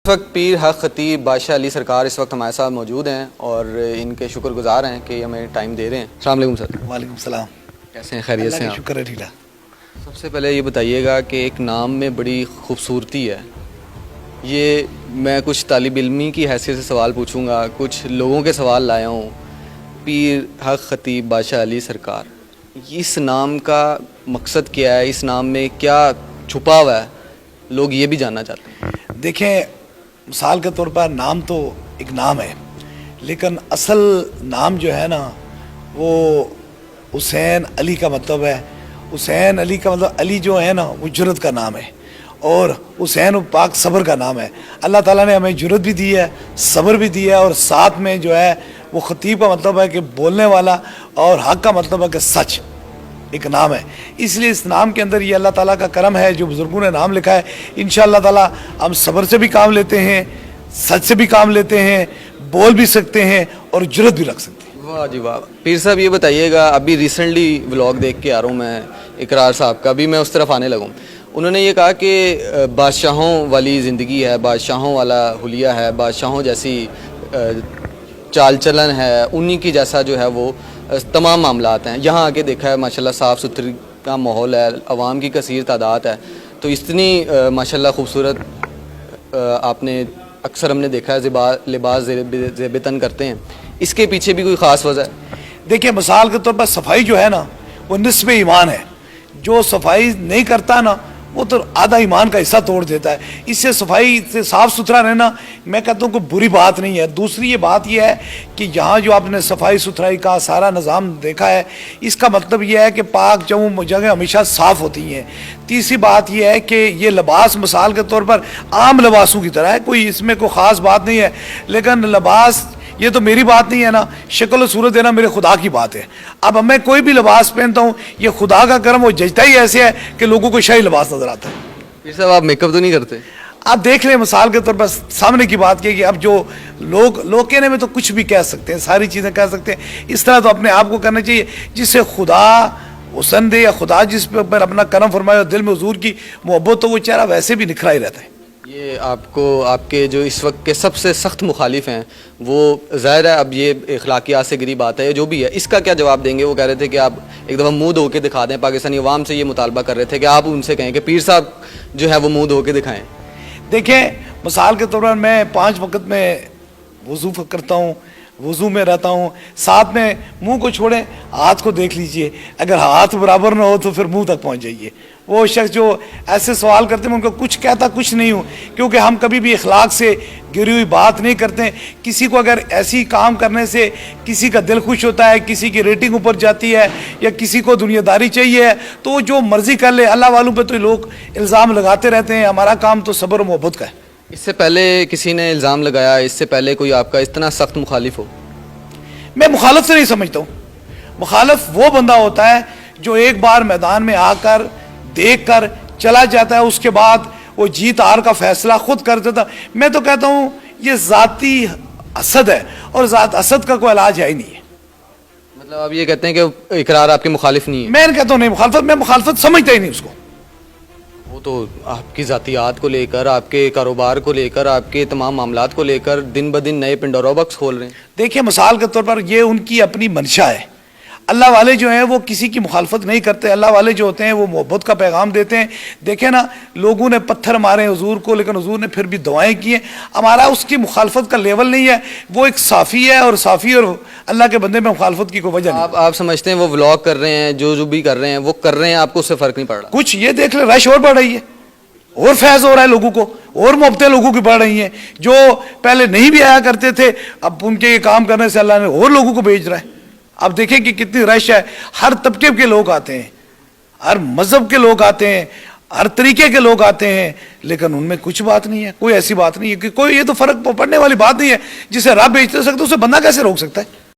اس وقت پیر حق خطیب بادشاہ علی سرکار اس وقت ہمارے ساتھ موجود ہیں اور ان کے شکر گزار ہیں کہ ہمیں ٹائم دے رہے ہیں۔ السلام علیکم سر۔ وعلیکم السلام۔ کیسے ہیں؟ خیریت سے ہیں؟ اللہ کا شکر ہے ٹھیک ہے۔ سب سے پہلے یہ بتائیے گا کہ ایک نام میں بڑی خوبصورتی ہے، یہ میں کچھ طالب علمی کی حیثیت سے سوال پوچھوں گا، کچھ لوگوں کے سوال لایا ہوں۔ پیر حق خطیب بادشاہ علی سرکار، اس نام کا مقصد کیا ہے؟ اس نام میں کیا چھپا ہوا ہے؟ لوگ یہ بھی جاننا چاہتے ہیں۔ دیکھیں، مثال کے طور پر نام تو ایک نام ہے، لیکن اصل نام جو ہے نا وہ حسین علی کا مطلب ہے۔ حسین علی کا مطلب علی جو ہے نا وہ جرت کا نام ہے، اور حسین پاک صبر کا نام ہے۔ اللہ تعالیٰ نے ہمیں جرت بھی دی ہے، صبر بھی دیا ہے، اور ساتھ میں جو ہے وہ خطیب کا مطلب ہے کہ بولنے والا، اور حق کا مطلب ہے کہ سچ ایک نام ہے۔ اس لیے اس نام کے اندر یہ اللہ تعالیٰ کا کرم ہے جو بزرگوں نے نام لکھا ہے۔ انشاءاللہ تعالیٰ ہم صبر سے بھی کام لیتے ہیں، سچ سے بھی کام لیتے ہیں، بول بھی سکتے ہیں اور جرت بھی رکھ سکتے ہیں۔ واہ جی واہ۔ پیر صاحب یہ بتائیے گا، ابھی ریسنٹلی ولاگ دیکھ کے آ رہا ہوں میں اقرار صاحب کا، ابھی میں اس طرف آنے لگوں۔ انہوں نے یہ کہا کہ بادشاہوں والی زندگی ہے، بادشاہوں والا حلیہ ہے، بادشاہوں جیسی چال چلن ہے، انہی کی جیسا جو ہے وہ تمام معاملات ہیں۔ یہاں آگے دیکھا ہے ماشاءاللہ صاف ستھری کا ماحول ہے، عوام کی کثیر تعداد ہے، تو اتنی ماشاءاللہ خوبصورت آپ نے اکثر ہم نے دیکھا ہے لباس زیب تن کرتے ہیں، اس کے پیچھے بھی کوئی خاص وجہ ہے؟ دیکھیں، مثال کے طور پر صفائی جو ہے نا وہ نصف ایمان ہے۔ جو صفائی نہیں کرتا نا وہ تو آدھا ایمان کا حصہ توڑ دیتا ہے۔ اس سے صفائی سے صاف ستھرا رہنا میں کہتا ہوں کوئی بری بات نہیں ہے۔ دوسری یہ بات یہ ہے کہ یہاں جو آپ نے صفائی ستھرائی کا سارا نظام دیکھا ہے، اس کا مطلب یہ ہے کہ پاک جگہ ہمیشہ صاف ہوتی ہیں۔ تیسری بات یہ ہے کہ یہ لباس مثال کے طور پر عام لباسوں کی طرح ہے، کوئی اس میں کوئی خاص بات نہیں ہے، لیکن لباس یہ تو میری بات نہیں ہے نا، شکل و صورت دینا میرے خدا کی بات ہے۔ اب میں کوئی بھی لباس پہنتا ہوں، یہ خدا کا کرم، وہ ججتا ہی ایسے ہے کہ لوگوں کو شاہی لباس نظر آتا ہے۔ پیر صاحب آپ میک اپ تو نہیں کرتے؟ آپ دیکھ لیں، مثال کے طور پر سامنے کی بات کی کہ اب جو لوگ کہنے میں تو کچھ بھی کہہ سکتے ہیں، ساری چیزیں کہہ سکتے ہیں، اس طرح تو اپنے آپ کو کرنا چاہیے جس سے خدا حسن دے، یا خدا جس پہ اپنا کرم فرمائے اور دل میں حضور کی محبت، تو وہ چہرہ ویسے بھی نکھرا ہی رہتا ہے۔ یہ آپ کے جو اس وقت کے سب سے سخت مخالف ہیں، وہ ظاہر ہے اب یہ اخلاقیات سے گری بات ہے جو بھی ہے، اس کا کیا جواب دیں گے؟ وہ کہہ رہے تھے کہ آپ ایک دفعہ منہ دھو کے دکھا دیں، پاکستانی عوام سے یہ مطالبہ کر رہے تھے کہ آپ ان سے کہیں کہ پیر صاحب جو ہے وہ منہ دھو کے دکھائیں۔ دیکھیں، مثال کے طور پر میں 5 وقت میں وضو کرتا ہوں، وضو میں رہتا ہوں، ساتھ میں منہ کو چھوڑیں، ہاتھ کو دیکھ لیجئے، اگر ہاتھ برابر نہ ہو تو پھر منہ تک پہنچ جائیے۔ وہ شخص جو ایسے سوال کرتے ہیں میں ان کو کچھ کہتا کچھ نہیں ہوں، کیونکہ ہم کبھی بھی اخلاق سے گری ہوئی بات نہیں کرتے ہیں۔ کسی کو اگر ایسی کام کرنے سے کسی کا دل خوش ہوتا ہے، کسی کی ریٹنگ اوپر جاتی ہے، یا کسی کو دنیا داری چاہیے ہے، تو وہ جو مرضی کر لے۔ اللہ والوں پہ تو لوگ الزام لگاتے رہتے ہیں، ہمارا کام تو صبر و محبت کا ہے۔ اس سے پہلے کسی نے الزام لگایا، اس سے پہلے کوئی آپ کا اتنا سخت مخالف ہو؟ میں مخالف سے نہیں سمجھتا ہوں۔ مخالف وہ بندہ ہوتا ہے جو ایک بار میدان میں آ کر دیکھ کر چلا جاتا ہے، اس کے بعد وہ جیت ہار کا فیصلہ خود کر دیتا۔ میں تو کہتا ہوں یہ ذاتی حسد ہے، اور ذات حسد کا کوئی علاج ہے ہی نہیں ہے۔ مطلب آپ یہ کہتے ہیں کہ اقرار آپ کے مخالف نہیں ہے؟ میں کہتا ہوں نہیں مخالفت، میں مخالفت سمجھتا ہی نہیں اس کو۔ وہ تو آپ کی ذاتیات کو لے کر، آپ کے کاروبار کو لے کر، آپ کے تمام معاملات کو لے کر دن بدن نئے پنڈورا باکس کھول رہے ہیں۔ دیکھیں، مثال کے طور پر یہ ان کی اپنی منشا ہے۔ اللہ والے جو ہیں وہ کسی کی مخالفت نہیں کرتے، اللہ والے جو ہوتے ہیں وہ محبت کا پیغام دیتے ہیں۔ دیکھیں نا، لوگوں نے پتھر مارے حضور کو، لیکن حضور نے پھر بھی دعائیں کی ہیں۔ ہمارا اس کی مخالفت کا لیول نہیں ہے، وہ ایک صافی ہے، اور صافی اور اللہ کے بندے میں مخالفت کی کوئی وجہ نہیں۔ آپ سمجھتے ہیں وہ ولاگ کر رہے ہیں، جو بھی کر رہے ہیں وہ کر رہے ہیں، آپ کو اس سے فرق نہیں پڑ رہا؟ کچھ یہ دیکھ لیں، رش اور بڑھ رہی ہے، اور فیض ہو رہا ہے لوگوں کو، اور محبتیں لوگوں کی بڑھ رہی ہیں۔ جو پہلے نہیں بھی آیا کرتے تھے، اب ان کے یہ کام کرنے سے اللہ نے اور لوگوں کو بھیج رہا ہے۔ اب دیکھیں کہ کتنی رش ہے، ہر طبقے کے لوگ آتے ہیں، ہر مذہب کے لوگ آتے ہیں، ہر طریقے کے لوگ آتے ہیں، لیکن ان میں کچھ بات نہیں ہے، کوئی ایسی بات نہیں ہے کہ کوئی، یہ تو فرق پڑنے والی بات نہیں ہے۔ جسے رب بیچ سکتا ہے اسے بندہ کیسے روک سکتا ہے؟